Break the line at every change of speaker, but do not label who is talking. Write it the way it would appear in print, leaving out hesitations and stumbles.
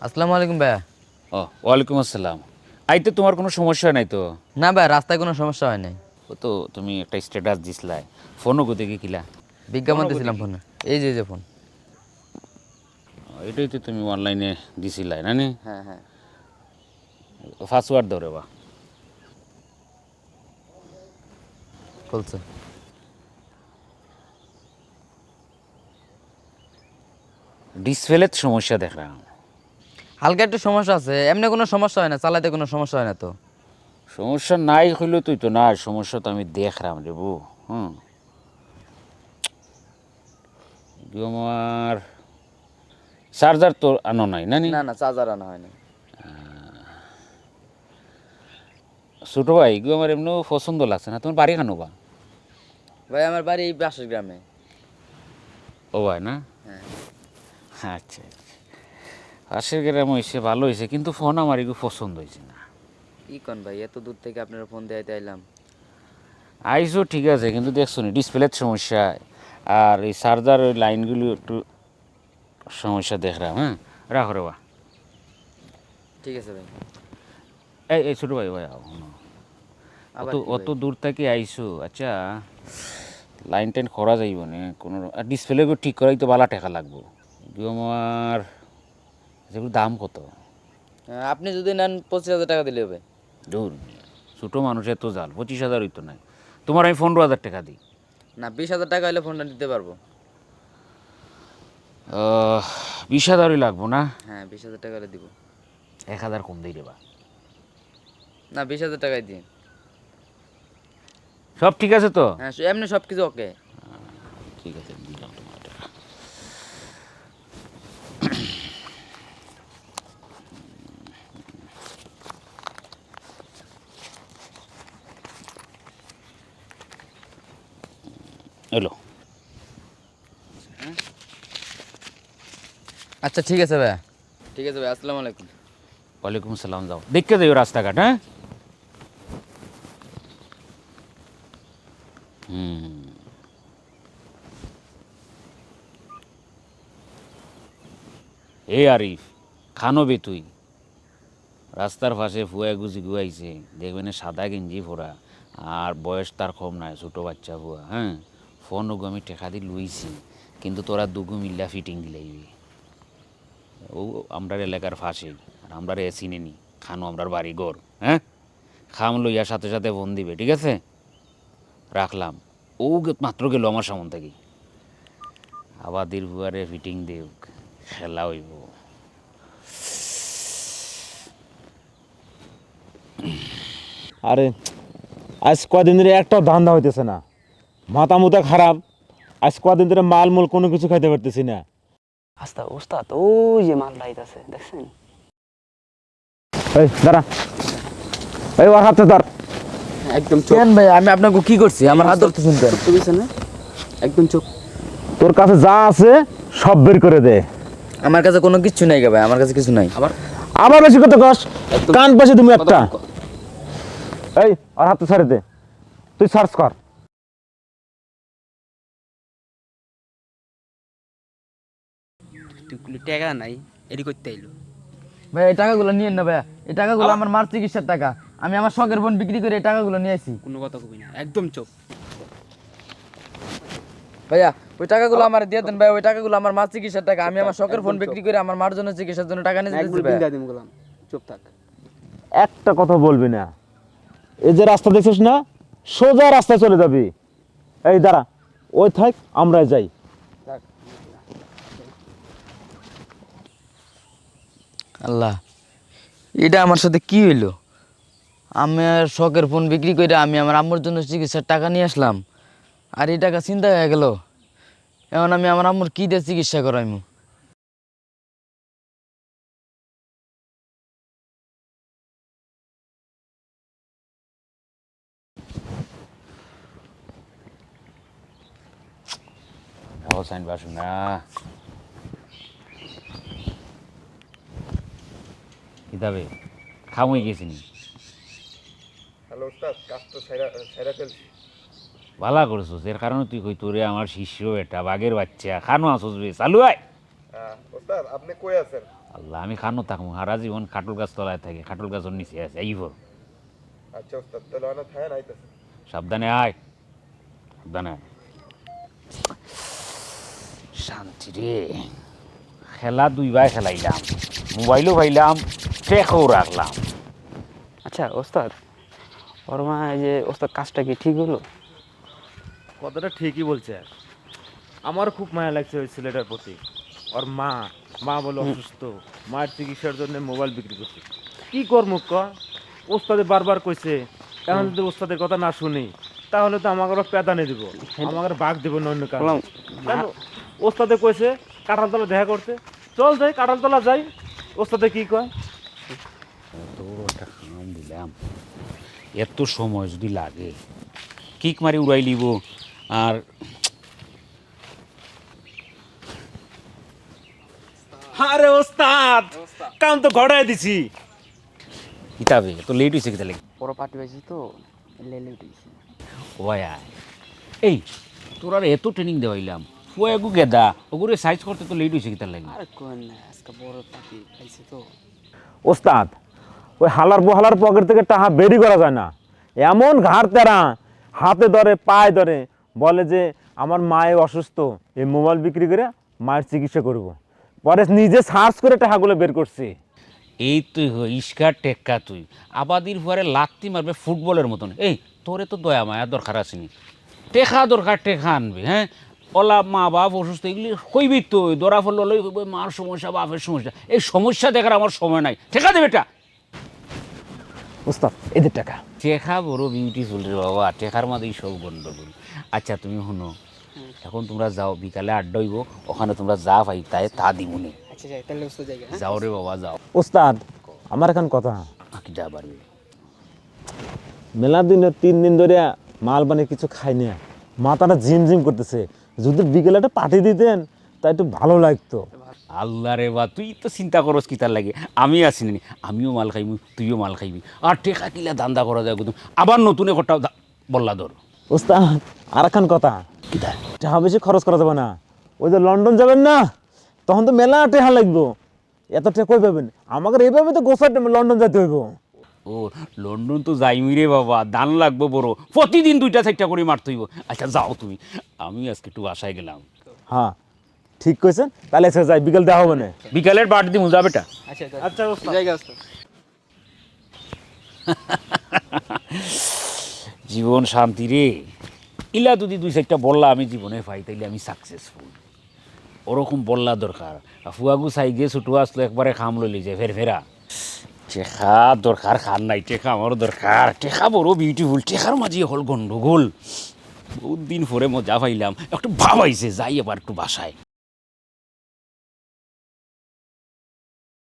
আসসালামু আলাইকুম ভাইয়া।
ও ওয়ালাইকুম আসসালাম। আইতে তোমার কোনো সমস্যা নাই তো?
না ভাই, রাস্তায় কোনো সমস্যা হয় নাই।
ও তো তুমি একটা স্ট্যাটাস দিছিলাই, ফোনও কোথায় কিলা?
বিজ্ঞাপন
ফোনও কোথায়
দিয়েছিলাম
কি?
ফোনে। এই যে ফোন।
এটাই তো তুমি অনলাইনে দিছিলাই না নি?
হ্যাঁ হ্যাঁ।
পাসওয়ার্ড দাও রে বা।
খুলছে।
ডিসপ্লেত সমস্যা দেখলাম।
হালকা একটু সমস্যা আছে, এমনি কোনো সমস্যা হয় না, চালাতে কোনো সমস্যা হয় না তো।
সমস্যা নাই হইলেও তুই তো না, সমস্যা তো আমি দেখলাম রে বউ। আমার চার্জার তো আনো নাই না নি?
না না, চার্জার আনা হয় না।
ছোটো ভাই এগুলো আমার এমনিও পছন্দ লাগছে না, তোমার বাড়ি খানো বা?
ভাই আমার বাড়ি এই বাসের গ্রামে।
ও ভাই না?
হ্যাঁ।
আচ্ছা, পাশের গ্রাম হয়েছে ভালো হয়েছে, কিন্তু ফোন আমার এগুলো পছন্দ হয়েছে না।
কি কোন ভাই, এত দূর থেকে আপনার ফোন দেয়াইতে আইলাম।
আইসও ঠিক আছে, কিন্তু দেখছো নি ডিসপ্লের সমস্যা, আর এই চার্জার ওই লাইনগুলো একটু সমস্যা দেখলাম। হ্যাঁ, রাখো রে বা।
ঠিক আছে ভাই।
এই ছোটো ভাই ভাই আও,
আবার কি
অত
ভাই?
দূর থেকে আইসো, আচ্ছা লাইন টাইন করা যাইব না কোনো? আর ডিসপ্লেগুলো ঠিক করাই তো বালা টাকা লাগবো। এগুলো আমার যেগুলো দাম কত?
আপনি যদি নেন 25,000 টাকা দিলে হবে।
দূর, ছোটো মানুষের তো জাল, 25,000 হইতো নাই। তোমার আমি 15,000 টাকা দিই।
না, 20,000 টাকা হলে ফোনটা দিতে পারবো।
20,000 লাগবো না?
হ্যাঁ, 20,000 টাকা হলে দিব।
1,000 কম দিই রে বা।
না, 20,000 টাকাই দিন।
সব ঠিক আছে তো?
হ্যাঁ, এমনি সব কিছু ওকে।
ঠিক আছে, দিলাম তোমার টাকা। এলো।
আচ্ছা ঠিক আছে ভাই। ঠিক আছে ভাই, আসসালামু আলাইকুম।
ওয়ালাইকুম সালাম, যাও দেখতে যাইও রাস্তাঘাট। হ্যাঁ, এ আরিফ, খানবি তুই? রাস্তার পাশে ফুয়া গুজি গুয়াইছে, দেখবেন সাদা গেঞ্জি ফোরা, আর বয়স তার কম নাই, ছোটো বাচ্চা ফুয়া। হ্যাঁ, ফোন ওগু আমি টেকা দি লইছি, কিন্তু তোরা দুগু মিল্লা ফিটিং দিলাইবি। ও আমরার এলাকার ফাঁসে, আর আমরা চিনে নি, খানো আমরার বাড়ি ঘর। হ্যাঁ, খাম লইয়া সাথে সাথে ফোন দিবে, ঠিক আছে? রাখলাম। ও মাত্র গেল আমার সামন থেকে, আবাদির বুয়ারে ফিটিং দেউক, খেলা হইব।
আরে আজ কদিন ধরে একটাও ধান্দা হইতেছে না, মাথা মুথা খারাপ। আজ কদিন ধরে মাল মূল কোনো কিছু খাইতে পারতেছি না।
আস্তা ওস্তাদ ওই যে মাল রাইতাছে দেখছেন?
এই দাঁড়া, এই ওর হাতে ধর।
একদম চোখ
কেন ভাই, আমি আপনাকে কি করছি? আমার হাত ধরতেছেন কেন?
বুঝছেন না? একদম চোখ।
তোর কাছে যা আছে সব বের করে দে।
আমার কাছে কোনো কিছু নাই গা ভাই, আমার কাছে কিছু নাই।
আবার
আবার বেশি কথা কস,
একদম
কান পাশে তুমি একটা।
কথা কম।
এই ওর হাতে ছেড়ে দে, তুই সার্চ কর।
তুই টাকা নাই এডি করতে আইলো।
ভাই এই টাকাগুলো নিয়েন না ভাইয়া, এই টাকাগুলো আমার মার চিকিৎসার টাকা। আমি আমার শখের বোন বিক্রি করে এই টাকাগুলো নিয়ে আসি।
কোনো কথা কবি না, একদম চোখ।
ভাইয়া ওই টাকাগুলো আমার দিয়ে দেন ভাই, ওই টাকাগুলো আমার মার চিকিৎসার টাকা। আমি আমার শখের ফোন বিক্রি করে আমার মার জন্য চিকিৎসার জন্য টাকা নিয়ে
একদম
যেতেছি ভাইয়া।
বিন্দা দিম গেলাম, চুপ থাক।
একটা কথা বলবি না। এই যে রাস্তা দেখছিস না, সোজা রাস্তায় চলে যাবি। এই দাঁড়া, ওই থাক, আমরা যাই।
আল্লাহ, এটা আমার সাথে কি হইলো? আমার শখের ফোন বিক্রি করে আমি আমার আম্মুর জন্য চিকিৎসার টাকা নিয়ে আসলাম, আর এই টাকা চিন্তা হয়ে গেল। এখন আমি আমার আম্মুর কি দিয়ে চিকিৎসা করাইমু?
হোসাইন বাসু না, কিতাবে খামই গেছিনি।
হ্যালো ওস্তাদ, কাজ তো সেরা ফেলছি।
ভালা করছিস, এর কারণে তুই কই তোরে আমার শিষ্য এটা বাঘের বাচ্চা খানো আসস বে, চালু আয়।
ওস্তাদ আপনি কই আছেন?
আল্লাহ আমি খানো থাকবো সারা জীবন খাটুল গাছ তলায় থাকি খাটুল গাছের নিচে আছে এই ভর
আচ্ছা ওস্তাদ তাহলে অনেক থাকে নাইতেছে।
সাবধানে আয় সাবধানে আয়। শান্তি রে খেলা দুইবার খেলাইলাম মোবাইলও পাইলাম টেকও রাখলাম।
আচ্ছা ওস্তাদ, ওর মা এই যে ওস্তাদ কাজটা কি ঠিক হলো?
কথাটা ঠিকই বলছে। আমার খুব মায়া লাগছে ওই ছেলেটার প্রতি। ওর মা মা বলে অসুস্থ, মায়ের চিকিৎসার জন্য মোবাইল বিক্রি করছে। কি করবো ক? ওস্তাদে বারবার কইছে, এখন যদি ওস্তাদের কথা না শুনি তাহলে তো আমাকে আরো পেদানি দিব, আমাকে বাঘ দিব না অন্য কাজ।
বললাম,
ওস্তাদে কইছে কাঁঠালতলা দেখা করতে, চল যাই কাঁঠালতলা যাই। ওস্তাদে কি কয়?
তোর একটা খাম দিলাম, এত সময় যদি লাগে কিক মারি উড়াই লিব। আর
আরে ওস্তাদ কাম তো ঘটাই দিছি।
কিতাবে তো লেট হয়েছে কিতা লাগে
বড় পার্টি পাইছি তো, লেলে উঠেছি।
ও ভাই আয়। এই তোর আর এত ট্রেনিং দেওয়াইলাম ফুয়াগু গেদা ওগুলো সাইজ করতে তো লেট হয়েছে কিতা লাগে
আরে কোন না, আজকে বড় পার্টি পাইছি তো।
ওস্তাদ ওই হালার বহালার পকেট থেকে টাকা বেরি করা যায় না। এমন ঘাড় তেরা, হাতে ধরে পায়ে ধরে বলে যে আমার মায়ে অসুস্থ, এই মোবাইল বিক্রি করে মায়ের চিকিৎসা করব। পরে নিজে সার্চ করে টাকাগুলো বের করছি।
এই তুই ইস্কার টেক্কা তুই আবাদির পরে লাত্তি মারবে ফুটবলের মতন। এই তোরে তো দয়া মায়া দরকার আসেনি, টেকা দরকার টেকা আনবে। হ্যাঁ ওলা মা বাপ অসুস্থ এগুলি হইবি তো, দরা ফেললে হলেই হইব মার সমস্যা বাপের সমস্যা। এই সমস্যা দেখার আমার সময় নাই, টেকা দেবে এটা।
ওস্তাদ এদের টাকা।
টেকা বড় বিউটিফুল রে বাবা, টেকার মাঝেই সব গন্ডগোল। আচ্ছা তুমি শুনো, এখন তোমরা যাও, বিকালে আড্ডা হইব, ওখানে তোমরা যা পাই তাই তা দিবনে।
আচ্ছা যাই তাহলে ওস্তাদ জায়গা।
যাও রে বাবা যাও।
ওস্তাদ আমার এখন কথা,
কি যা পারবে
মেলা দিনে 3 দিন ধরে মাল বানিয়ে কিছু খাই না, মাথাটা ঝিম ঝিম করতেছে। যদি বিকেলে একটা পার্টি দিতেন তা একটু ভালো লাগতো।
আল্লাহ রে বা, তুই তো চিন্তা করস কি তার লাগে, আমি আছি নি, আমিও মাল খাইবি তুইও মাল খাইবি, আর টেকা কিলা ধান্দা করা যায় কিন্তু আবার নতুন একটা বললা ধর।
ওস্তাদ আর এখন কথা, টাকা বেশি খরচ করা যাবে না। ওই যে লন্ডন যাবেন না, তখন তো মেলা টাকা লাগবো। এত টাকা কই পাবেন? আমাকে এইভাবে তো গোসাই লন্ডন যেতে হইব।
ও লন্ডন তো যাইমি রে বাবা, দান লাগবো বড়, প্রতিদিন 2টা-4টা করে মারতে হইব। আচ্ছা যাও তুমি, আমি আজকে একটু বাসায় গেলাম।
হ্যাঁ ঠিক কইছেন, তাহলে এসে যাই, বিকেল দেখা হবে না।
বিকালের বাড়ি দিমু যা বেটা।
আচ্ছা
আচ্ছা ওস্তাদ।
জায়গা ওস্তাদ।
জীবন শান্তি রে, ইলা যদি 2-4টা বললা আমি জীবনে পাই তাইলে আমি সাকসেসফুল। ওরকম বললা দরকার। ফুয়াগু চাই গিয়ে ছুটু আসলো একবারে খাম লইলি যে ফেরা টেকা দরকার, খান নাই টেকা আমার দরকার। টেকা বড় বিউটিফুল, টেকার মাঝে হল গন্ডগোল। বহুত দিন পরে মজা পাইলাম, একটু ভাব আইছে, যাই এবার একটু বাসায়।